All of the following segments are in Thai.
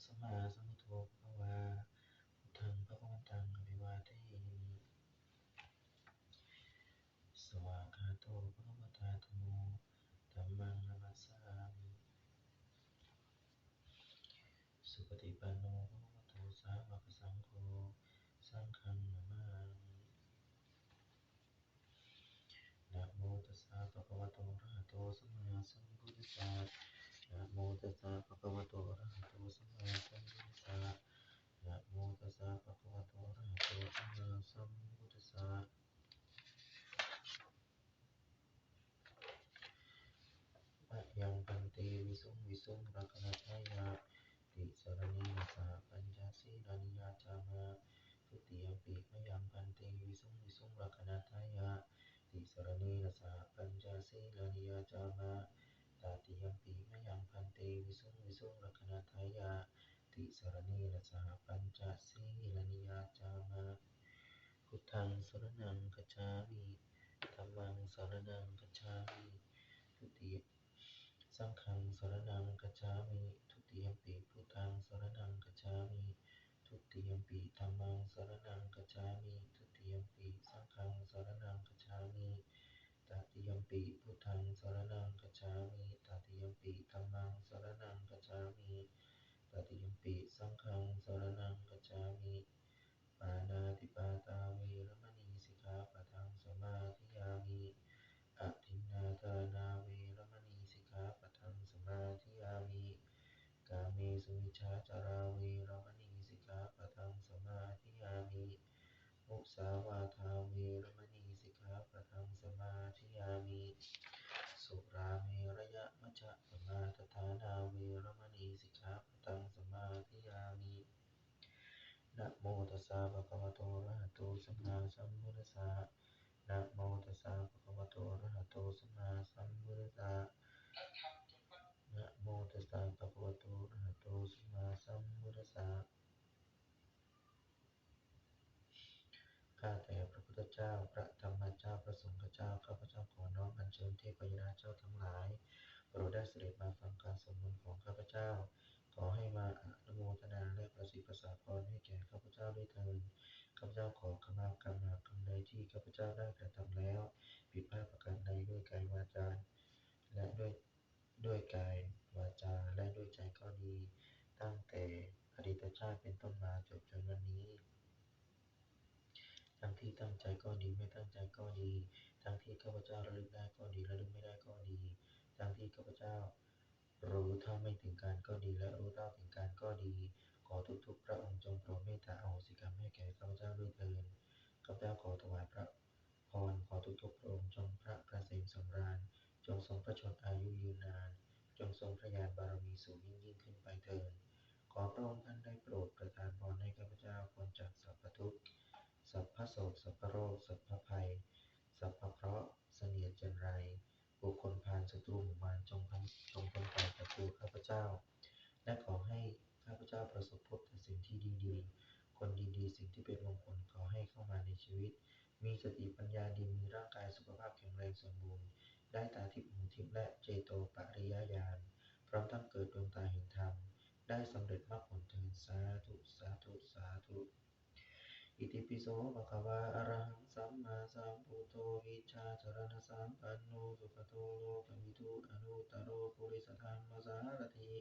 สัมมาสัมพุทโธภะคะวาพุทธังภะคะวันตังอะภิวาเทมิสวากขาโตภะคะวะตาธัมโมธัมมังนัมัสสามิสุปฏิปันโนภะคะวะโตสาวกสังโฆสังฆังนะมามินะโมตัสสะภะคะวะโตอะระหะโตสัมมาสัมพุทธัสสะนะโมตัสสะภะคะวะโตอะระหะโตสัมมาสัมพุทธัสสะนะโมตัสสะภะคะวะโตอะระหะโตสัมมาสัมพุทธัสสะมะยังพันเตวิสุงวิสุงรักขณทายะติสรณีนัสสะปัญจศีลานิยาจามะทุติยมปิมะยังพันเตวิสุงวิสุงรักขณทายะติสรณีนัสสะปัญจศีลานิยาจามะตาติยมปิมะยังพันเตวิสุงวิสุงรักขณทายะติสรณีนัสสะปัญจศีลานิยาจามะพุทธังสรณังคัจฉามิธัมมังสรณังคัจฉามิทุติยสังฆังสรณังคัจฉามิทุติยมปิพุทธังสรณังคัจฉามิทุติยมปิธัมมังสรณังคัจฉามิทุติยมปิสังฆังสรณังคัจฉามิตติยมปิพุทธังสรณังคัจฉามิตติยมปิธัมมังสรณังคัจฉามิตติยมปิสังฆังสรณังคัจฉามิปานาติปาตาเวรมณีสิกขาปะทังสมาธิยามิอทินนาทานาเวรมณีสิกขาปะทังสมาธิยามิกาเมสุมิจฉาจาราเวรมณีสิกขาปะทังสมาธิยามิมุสาวาทาเวรมณีสิกขาปะทังสมาธิยามิสุราเมรยะมัจจะปมาทฐานาเวรมณีสิกขาปะทังสมาธิยามินะโมตัสสะภะคะวะโตอะระหะโตสัมมาสัมพุทธัสสะนะโมตัสสะภะคะวะโตอะระหะโตสัมมาสัมพุทธัสสะนะโมตัสสะภะคะวะโตอะระหะโตสัมมาสัมพุทธัสสะข้าแต่พระพุทธเจ้าพระธรรมเจ้าพระสงฆ์เจ้าข้าพเจ้าขอน้อมอัญเชิญเทพยดาเจ้าทั้งหลายโปรดได้เสด็จมาฟังการสวดมนต์ของข้าพเจ้าขอให้มาอนุโมทนาและประสิทธิ์ประสาพรให้แก่ข้าพเจ้าด้วยเถิดข้าพเจ้าขอขมากรรมหากกรรมใดที่ข้าพเจ้าได้กระทำแล้วผิดพลาดประการใดด้วยกายวาจาและด้วยกายวาจาและด้วยใจก็ดีตั้งแต่อดีตชาติเป็นต้นมาจนวันนี้ทั้งที่ตั้งใจก็ดีไม่ตั้งใจก็ดีทั้งที่ข้าพเจ้าระลึกได้ก็ดีระลึกไม่ได้ก็ดีทั้งที่ข้าพเจ้ารู้เท่าไม่ถึงการก็ดีและรู้เท่าถึงการก็ดีขอทุกๆพระองค์จงโปรดเมตตาอโหสิกรรมให้แก่ข้าพเจ้าด้วยเถิดข้าพเจ้าขอถวายพระพรขอทุกๆพระองค์จงพระเกษมสำราญจงทรงพระชนอายุยืนนานจงทรงพระญาณบารมีสูงยิ่งขึ้นไปเถิดขอพระองค์ท่านได้โปรดประทานพรให้ข้าพเจ้าพ้นจากสัพพทุกข์สัพพโศกสัพพโรคสัพพภัยสัพพเคราะห์เสนียดจันไรบุคคลพาลศัตรูหมู่มารจงพ้นไปจากตัวข้าพเจ้าและขอให้ข้าพเจ้าประสบพบแต่สิ่งที่ดีๆคนดีๆสิ่งที่เป็นมงคลขอให้เข้ามาในชีวิตมีสติปัญญาดีมีร่างกายสุขภาพแข็งแรงสมบูรณ์ได้ตาทิพย์หูทิพย์และเจโตปริยญาณพร้อมทั้งเกิดดวงตาเห็นธรรมได้สำเร็จมรรคผลเถิดสาธุสาธุสาธุอิติปิโสภะคะวะอะระหังสัมมาสัมพุทโธวิชชาจรณะสัมปันโนสุขโตโลกวิทูอนุตตโรปุริสธรรมสารถิ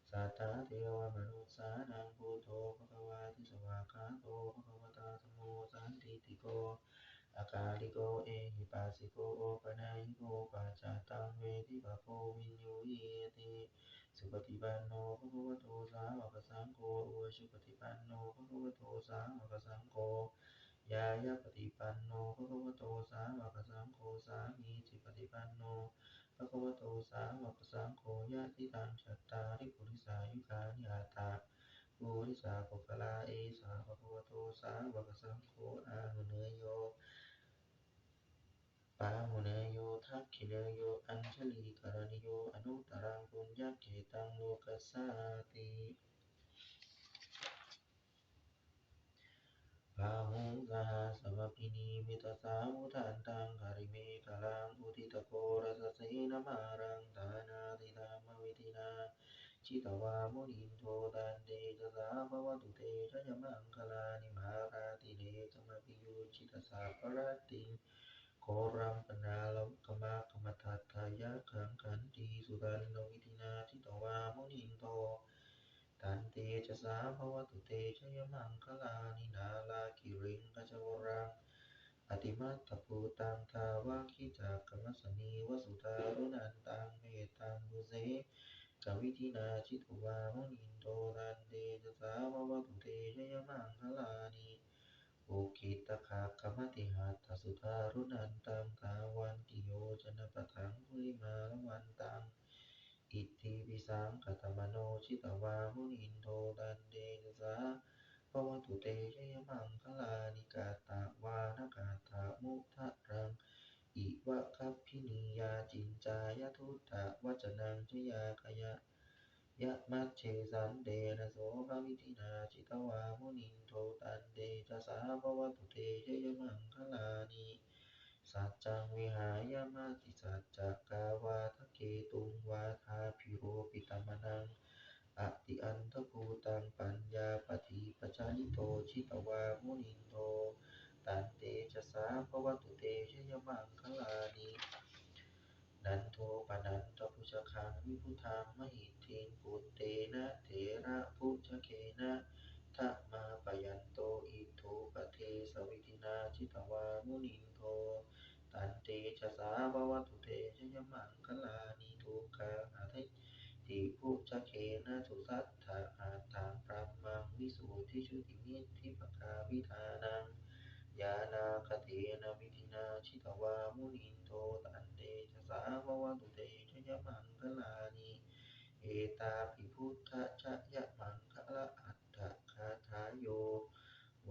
สัทธาเทวมนุสสานังพุทโธภะคะวาติสวากขาโตภะคะวตาธัมโมสันทิฏฐิโกอากาลิโกเอหิปัสสิโกโอปะนายิโกปัจจตังเวทิภโควินยูหิติสุปฏิปันโนภะคะวะโตสาวกสังโฆอุชุปฏิปันโนภะคะวะโตสาวกสังโฆยายาปฏิปันโนภะคะวะโตสาวกสังโฆสามีจิปฏิปันโนภะคะวะโตสาวกสังโฆยะติตังฉัตตาริปุริสายุคานิอาตาปุริสาภคลาเอสาภะคะวะโตสาวกสังโฆอาหุเนยโยปาหุเนยโยทักขิเนยโยอัญชลีกรณิโยอนุตตรังปุญญเกตังโลกัสสาติภาหุงสหสมพินีมิตสาวุทันตังคาริเมฆลังอุทิตโกรสเสนมารังทานาติธรรมวิธินา ชิตวามุนินโทตันเตชะสาภวตุเตชะยมังคลานิมาราติเลกมปิโยชิตสาปรติงโครัมปนาลมกมากมทัตถายะขังขันตีสุตันโนวิธินาชิตวามุนินโทตันเตชะสาภวตุเตชะยมังคลานินาลาคิริงกัจจวรังอติมัตตภูตังทาวาคิจากกมัสสนีวสุทารุนันตังเมตังบุเสกวิธินาชิตุวามุนินโทตันเตชะสาภวตุเตชะยมังคลานิโอคิตคาคมติหัตถสุทารุนันตังทาวันติโยชนะปะทังคุลิมาลวันตังอิทธิปิสังกัตมโนชิตวามุนินโทตันเตชะสาภวตุเตชะยมังคลานิกาตาวานกาตามุทะรังอิวะคัพพินียาจินจายทุตตะวัจนังชยาคยะยะมัจเชสันเดนะโสภวิธินาจิตวามุนินโทตันเตชะสาภวตุเตชะยมังคลานิสัจจังวิหายามาติสัจจกาวาทะเกตุงวาทาพิโรปิตมนังอติอันทภูตังปัญญาปฏิปชาลิโตชิตวามุนินโทตันเตชะสาภวตุเตชะยมังคลานินันโทปนันทพุชคังวิพุทังมหิทธิงปุตเตนะเถระพุชเคนะทะมาปยันโตอิทุปเทสวิตินาชิตวามุนินโทตันเตชะสาภวตุเตชะยมังคลานิทุกขาอาทิติพุชเคนะทุสัตถะอาตังพระมังวิสุทธิชุติมิตทิปกาวิธานังยานาคเทนะวิธินาชิตวามุนินโทตันเตชะสาภวตุเตชะยมังคลานิเอตาภิพุทธชะยะมังคละอัตถะคาถาโย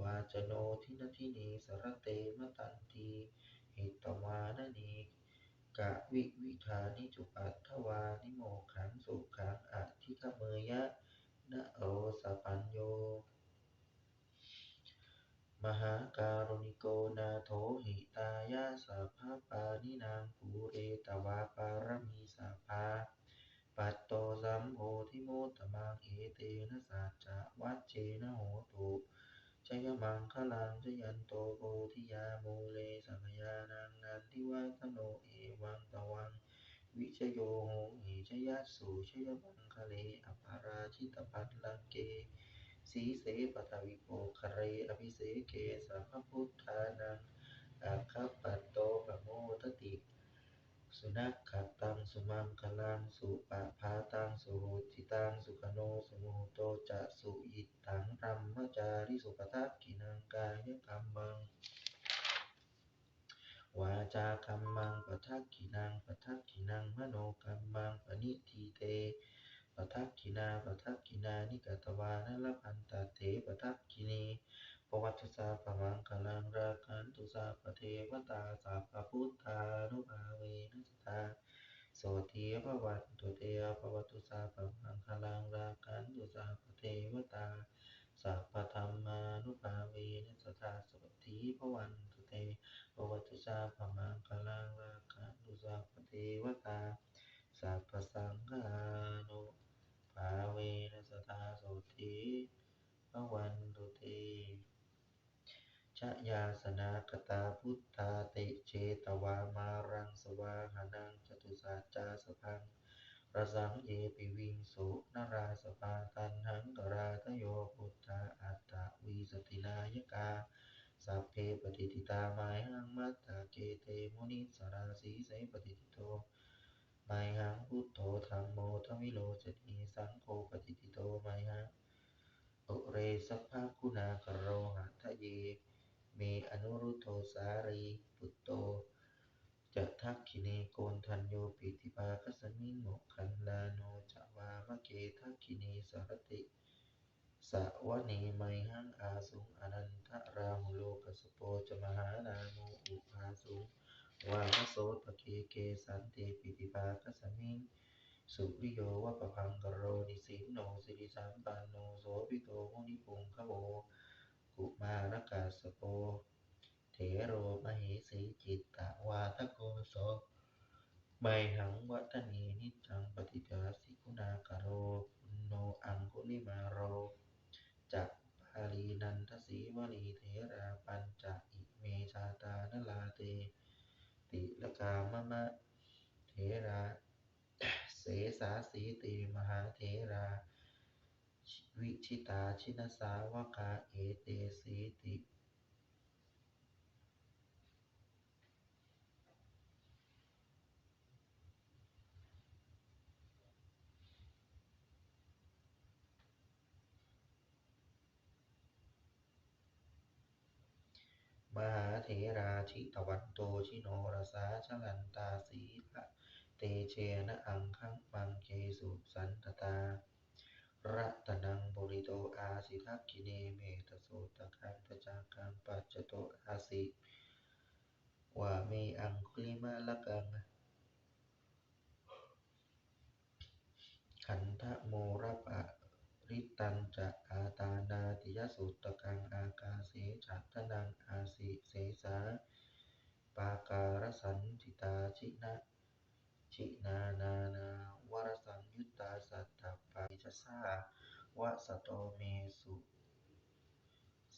วาจโนทินทินีสรเตมตันติหิตวานนีกะวิธานิจุปัตถวานิโมขังสุขังอธิคเมยะนะโรสปัญโยมหาการุณิโกนาโถหิตายาสัพพปานินางภูเรตวาปารมีสัพพาปัตโตสัมโพธิโมตตมังเอเตนะสัจจะวัจเจนะโหตุชยมังคลังชยันโตโพธิยาโมเลสักยานังนันทิวัฒโนเอวังตวังวิชโยโหหิชยัสสุชยมังคะเลอปาราชิตปัตลังเกสีเสปทวิโภคะเรอภิเสเกสัพพุทธานังอาคัปปัตโตปโมทติสุนัขขัตตังสุมังคลังสุปะพาตังสุโหติตังสุขโนสุโมโตจะสุยิตตังธรรมจาริสุปทักขินังกายกรรมังวาจาคัมมังปทักขินังปทักขินังมโนคัมมังปณิทีเตปทักขินาปทักขินานิกตวานลพันตเถปทักขินีปวัตตุสาปมังคลังราคันตุสาปเทวตาสัพพพุทธานุภาเวนัสตาโสตีภวันตุเตภวตุสาปมังคลังราคันตุสาปเทวตาสัพพธรรมานุภาเวนัสตาโสตีภวันตุเตภวตุสาปมังคลังราคันตุสาปเทวตาสัพพสังฆานุภาเวนัสตาโสตีภวันตุเตชยาสนากตาพุทธาเตเชตวามารังสวาหานังจตุสัจจาสพังระสังเยปิวิงสุนราสภาตันหังกราทโยพุทธาอัตตะวีสตินายกาสัพเพปฏิทิตามายหังมัตตาเกเตมุนิสราสีเสปฏิทิโตไมหังพุทโธธรรมโมทวิโลจนีสังโฆปฏิทิโตไมหังโอเรสัพพะคุณากโรหัตถเยเมอนุรุตโธสารีปุตโตจะทักขิเนโกนทันโยปิติภาคสมิงโมกขันลาโนจะวามะเกทักขิเนสารติสะวะเนไมหังอาสุงอนันทราหุโลกสโปจะมหานาโมอุปาสุงวาโสตะเคเกสันติปิติภาคสมิงสุริโยวะปะพังกโรนิสินโนสิริสัมปันโนโสภิโตมุนิปุงคะโวกุมารกัสสโปเถโรมเหสีจิตตวาทโกโสไมหังวัฒนีนิจังปฏิจจสิกุณากโรปุ โนอังคุลิมาโรจักปาลีนันทสีวลีเถราปัญจอิเมชาตานลาเตติลกามะมะเถราเสสาสีติมหาเถราวิชิตาชินสาวกาเอเตสีติมหาเถราชิตวันโตชิโนรสาชลันตาสีละเตเชนะอังคังมังเคสุสันตตารัตนังบุริโตอาสิทักขิเนเมตโสตคันปจากังปัจจโตอาสิวาเมอังคุลิมะละกังขันธโมรปะริตันจะอาตานาติยสุตตกังอากาเสฉัตตนังอาสิเสสาปาการสันติตาชินะชินานานาวรสังยุตตาสัตตปาปิชสาวะสะโตเมสุ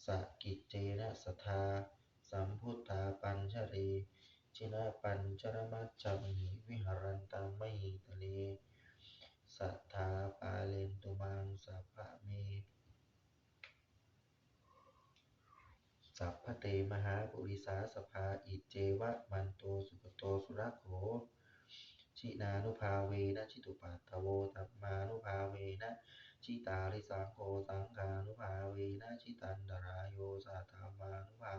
สกิจเจนะสัทธาสัมพุทธาปัญชเรชินะปัญชรมัจจมิวิหารันตังมหิทะเลสัทธาปาเลนตุมังสัพพะเมสัพพะเตมหาปุริสาสภาอิเจวะมันโตสุขโตสุรโขชินานุภาเวนะชิตุปัตถโวธัมมานุภาเวนะชิตาริสังโฆสังฆานุภาเวนะชิตันตรายโยสัทธามานุภา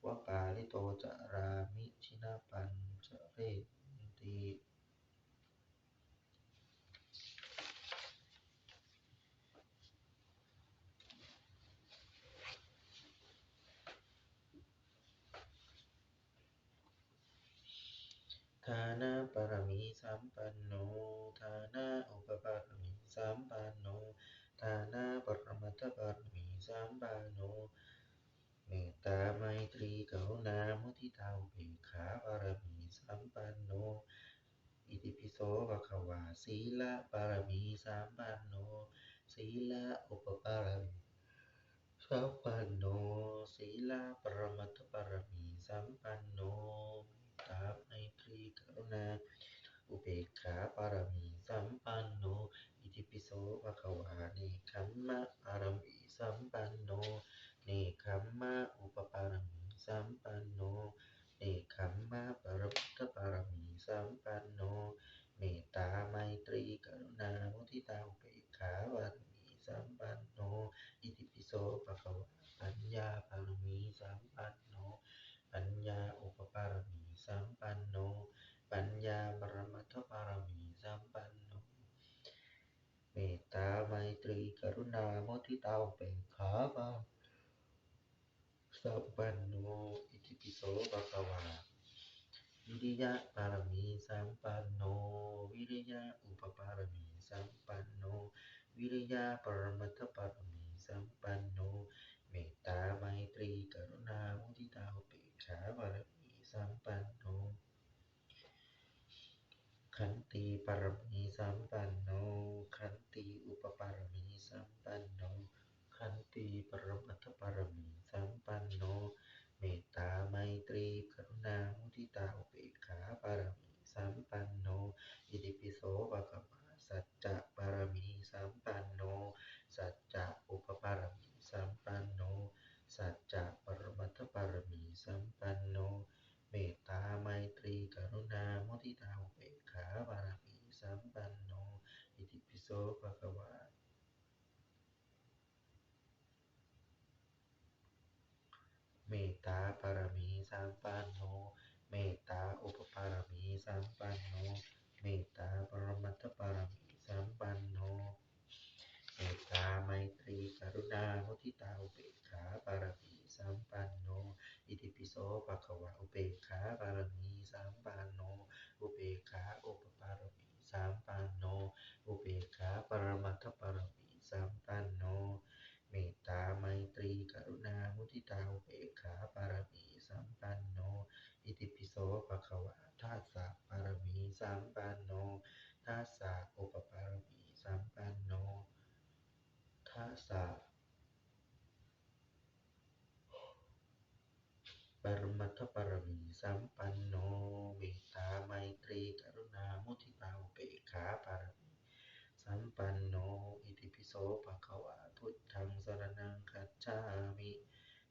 วะปาลิโตจารามิชินาปัญจเรติทานะปรมีสัมปันโนทานะอุปปารมีสัมปันโนทานะปรมัตถปรมีสัมปันโนเมตตาไมตรีกรุณามุทิตาอุเบกขาบารมีสัมปันโนอิติปิโสภะคะวาสีลบารมีสัมปันโนสีลอุปปารมีสัมปันโนสีลปรมัตถปรมีสัมปันโนเมตตาไมตรีกรุณาอุเบกขาปารมีสัมปันโนอิติปิโสภะคะวาเนกขัมมะปารมีสัมปันโนเนกขัมมะอุปปารมีสัมปันโนเนกขัมมะปรมัตถปารมีสัมปันโนเมตตาไมตรีกรุณามุทิตาอุเบกขาปารมีสัมปันโนอิติปิโสภะคะวะปัญญาปารมีสัมปันโนปัญญาอุปปารมีสัมปันโนปัญญาปรมัตถปารมีสัมปันโนเมตตาไมตรีกรุณามุทิตาอุเบกขาปารสัมปันโนอิติปิโสภะคะวาวิริยะปารมีสัมปันโนวิริยะอุปปารมีสัมปันโนวิริยะปรมัตถปารมีสัมปันโนเมตตาไมตรีกรุณามุทิตาอุเบกขาบารมีสัมปันโนขันติปรมีสัมปันโนขันติอุปปารมีสัมปันโนขันติปรมัตถปารมีสัมปันโนเมตตาไมตรีกรุณามุทิตาอุเบกขาปารมีสัมปันโนอิติปิโสภะคะวะสัจจะปารมีสัมปันโนสัจจะอุปปารมีสัมปันโนสัจจะปรมัตถปารมีสัมปันโนเมตตาไมตรีกรุณามุทิตาอุเบกขาบารมีสัมปันโนอิติปิโสภะคะวะเมตตาปารมีสัมปันโนเมตตาอุปปารมีสัมปันโนเมตตาปรมัตถปารมีสัมปันโนเมตตาไมตรีกรุณามุทิตาอุเบกขาบารมีสัมปันโนอิติปิโสภะคะวะอุเบกขาบารมีสัมปันโนอุเบกขาอุปปารมีสัมปันโนอุเบกขาปรมัตถปารมีสัมปันโนเมตตาไมตรีกรุณามุทิตาอุเบกขาปารมีสัมปันโนอิติปิโสภะคะวะทัสสะปารมีสัมปันโนทัสสะอุปปารมี สัมปันโนทัสสะปรมัตถปรมีสัมปันโนเมตตาไมตรีกรุณามุทิตาอุเบกขาปรมีสัมปันโนอิติปิโสภะคะวะพุทธังสรณังคัจฉามิ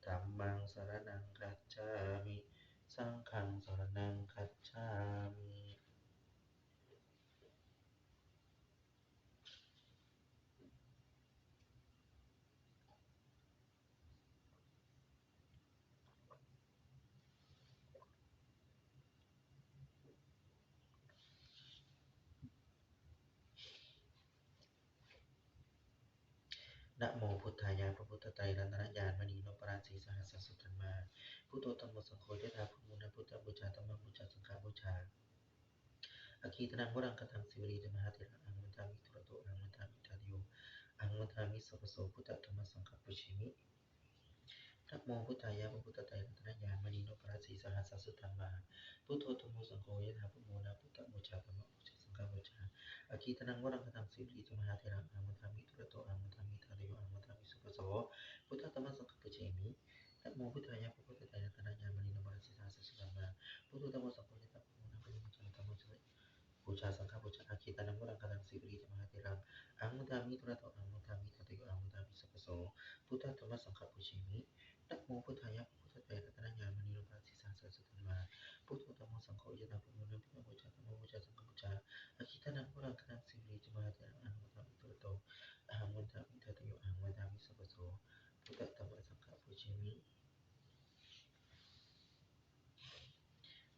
ธัมมังสรณังคัจฉามิสังฆังสรณังคัจฉามินะโมพุทธายะพระพุทธไตรรัตนญาณมณีนพรัตน์สีสหัสสะสุตตัมมาพุทโธธัมโมสังโฆยะถาพุทโมนะพุทธบูชาธัมมังบูชาสังฆบูชาอคีตนังวรังคตังสิวลีธรรมหาเถระอังวันทามิตุระโตอังวันทามิทาติโยอังวันทามิสัพพโสพุทธธรรมสังฆปุชชิมินะโมพุทธายะพระพุทธไตรรัตนญาณมณีนพรัตน์สีสหัสสะสุตตัมมาพุทโธธัมโมสังโฆยะถาพุทโมนะพุทธบูชาธัมมังบูชาสังฆบูชาอคีตนังวรังคตังสิวลีธรรมหาเถระอังวันทามิตุระโตอังวันทามิทาติโยอังวันทามิสัพพโสพุทธธรรมสังฆปุชชิมินะโมพุทธายะพระพุทธไตรรัตนญาณมณีนพรัตน์สีสหัสสะสุตตัมมาพุทโธธัมโมสังโฆยะถาพุทโมนะพุทธบูชาธัมมังบูชาสังฆบูชาอาคิตานังวรังคตังสิบริจมหาเถรังอังมุทามิตุระโตอังมุทามิทัตโยอังมุทามิสัพพโสพุทธธรรมสังฆปุชิมินะโมพุทธายะพุทธเตระตระญาณมณีโลภะสิสาสะสุตัมมาพุทโธธรรมสังโฆยะถาพุทโมนะพุทธบูชาธรรมบูชาสังฆบูชาอาคิตานังวรังคตังสิบริจมหาเถรังอังมุทามิตุระโตอังมุทามิทัตโยอังมุทามิสัพพโสพุทธธรรมสังฆปุชิมิ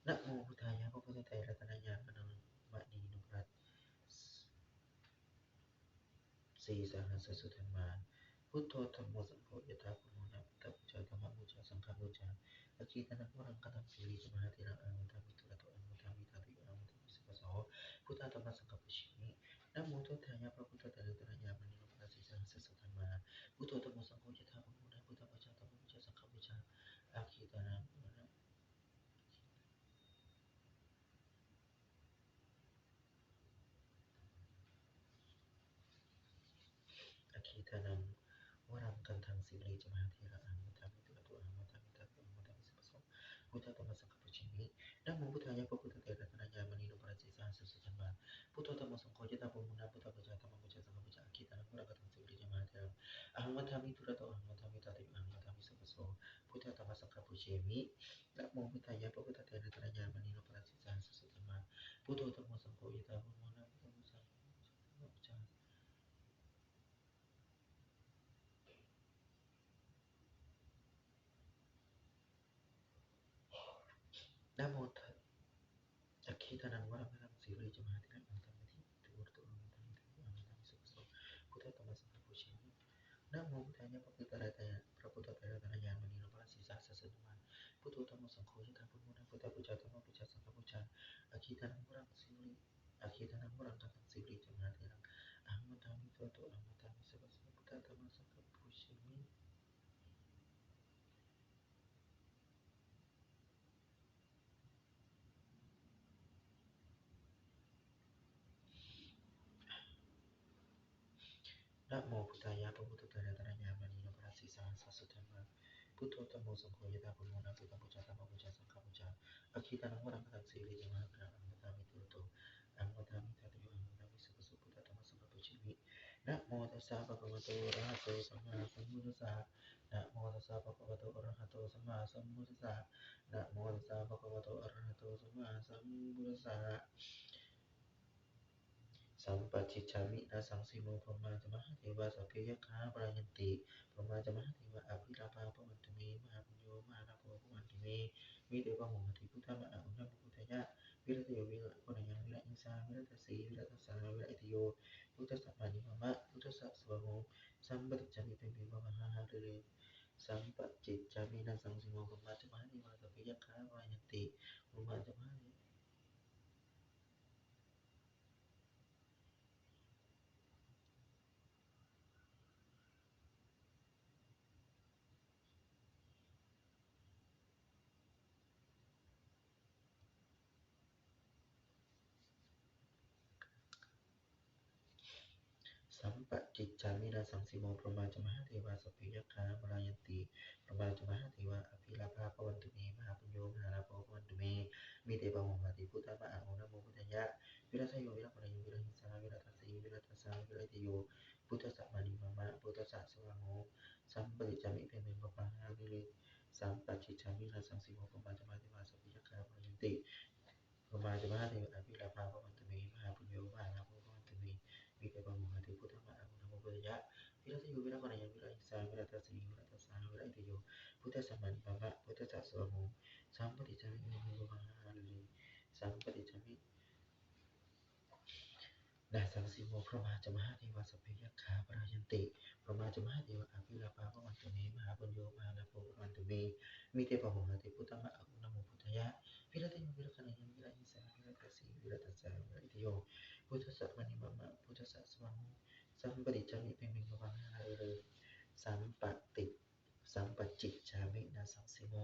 นะโมพุทธายะพุทธเตระตระญาณมณีโลภะ สีสหัสสุธรรมาพุทโธธรรมโมสังโฆยะถาพุทโมนะพุทธบูชาธรรมบูชาสังฆบูชาอาคีตนังวรังคตังสีริสมหาเถระอังมุทามิตุระโตอังมุทามิทาติโยอังมุทามิสัพพะโสพุทธธรรมสังฆปุชิมินะโมพุทธายะพระพุทธเตระตระญาณมณีโลภะสีสหัสสุธรรมาพุทโธธรรมโมสังโฆยะถาพุทโมนะพุทธบูชาธรรมบูชาสังฆบูชาอาคีตนังอาคีตนังวรังกันทังสีริสมหาเถระอังมุทามิตุระโตอังมุทามิทาติโยอังมุทามิสัพพะโส พุทธธรรมสังฆปุชิมินะโมพุทธายะพระพุทธเตระตระญาณมณีโลภะสิสาสสุสัมมาพุทโธธรรมสังโฆยะตาปุมุนาพุทธบูชาธรรมบูชาสังฆบูชาอคิตานังวรากตังสิริจมาเถรังอะหังมัทธามิตุระโตอะหังมัทธามิตาติอะหังมัทธามิสัพพโสพุทธธรรมสังฆปุชิมินะโมพุทธายะพระพุทธเตระตระญาณมณีโลภะสิสาสสุสัมมาพุทโธธรรมสังโฆยะตาปุมุนาพุทธบูชาธรรมบูชานะโมทัสอคิตานังวรากตังสิริจมาเถรังอะหังมัทธามิตุระโตอะหังมัทธามิตาติอะหังมัทธามิสัพพโสพุทธธรรมสังฆปุชิมิ นะโมพุทธายะพระพุทธรัตนพระพุทธไตรรัตนญาณมณีโลภะสีสาสะสุตมาพุทโธธรรมสังโฆยะถาพุทโมนะพุทธบูชาธรรมบูชาสังฆบูชาอาคีตานังวรังสิริอาคีตานังวรังกังสิริจงหาเถรังอังมัทามิตัวโตอังมัทามิสัพพะสัพพุทธธรรมสังฆปุชิมินะโมพุทธายะพระพุทธไตรรัตนญาณมณีโลภะสีสาสะสุตมาพุทโธธรรมโมสังโฆยะถาพุทโมนะพุทธบูชาธรรมบูชาสังฆบูชาอาคีตานังวรังกังสิริจงหาเถรังอังมัทามิตัวโตอังมัทามิทัตโยอังมัทามิสัพพะสัพพุทธธรรมสังฆปุชิมิ นะโมตัสสะภะคะวะโตอะระหะโตสัมมาสัมพุทธัสสะนะโมตัสสะภะคะวะโตอะระหะโตสัมมาสัมพุทธัสสะนะโมตัสสะภะคะวะโตอะระหะโตสัมมาสัมพุทธัสสะสัมปัจิจฉามินะสังสิโมพรหมาจมหาเทวาสัพเพยัคฆาปรายันติพรหมาจมหาเทวะอภิราภาภวันตุเมมหาปุญโญมหาลาภภวันตุเมวิเดวะโหติพุทธะมะอะอุณนะพุทธายะวิรัตโยวิรัตโกนัยังวิรัตอิงสาวิรัตสีวิรัตสาวิรัตอิโยพุทธสัมมานิมะพุทธสัสสวะโมสัมปติจจามิเป็นเบวะมหาหาเรเรสัมปจิจจามินะสังสิโมพรหมาจมหาเทวาสัพเพยัคฆาปรายันติพรหมาจมหาเท สัมปะจิตจามินาสังสิโมพรหมาจมหาเทวาสพเพยัคฆามรายันติพรหมาจมหาเทวาอภิลาภาภวันตุเมมหาปุญโญมหาลาภภวันตุเมมีเตปะโมหะติพุทธะมะอะโอนะโมพุทธายะวิรัชโยวิรักขณโยวิรัหิงสาวิรัตสีวิรัตสาวิรัติโยพุทธสัมมานิมามะพุทธสัสสวะโมสัมปริจามิเพมิปะปะหาวิริสัมปะจิตจามินาสังสิโมพรหมาจมหาเทวาสพเพยัคฆามรายันติพรหมาจมหาเทวาอภิลาภาภวันตุเมมหาปุญโญมหาลาภภวันตุเมมีเตปะโมหะติพุทธะมะอะโอนะโมพุทธายะวิรัชโยวิรักขณโยวิรัหิงสาวิรัตสีวิรัตสาวิรัติโยพุทธสัมมานิมามะพุทธสัสสวะโมสัมปริจามิเพมิปะปะหาวิริสัมปริจามิ นาสังสีโมพระมหาจมหาเทวาสพเพยัคฆาปรายันติพระมหาจมหาเทวาอภิลาภาภวันตุเมมหาปุญโญมหาลาโภภวันตุเมมีเตปะโหหติพุทธมะอะอุนะโมพุทธายะวิรัตโยวิรักขณัยวิรัติสาวิรัตสีวิรัตสาวิรัติโยพุทธสัมมานิมามะพุทธสัสสวะโมสัมปติจามิเพ่งเพ่งภวังหาเรสัมปติสัมปจิตจามินาสังสีโม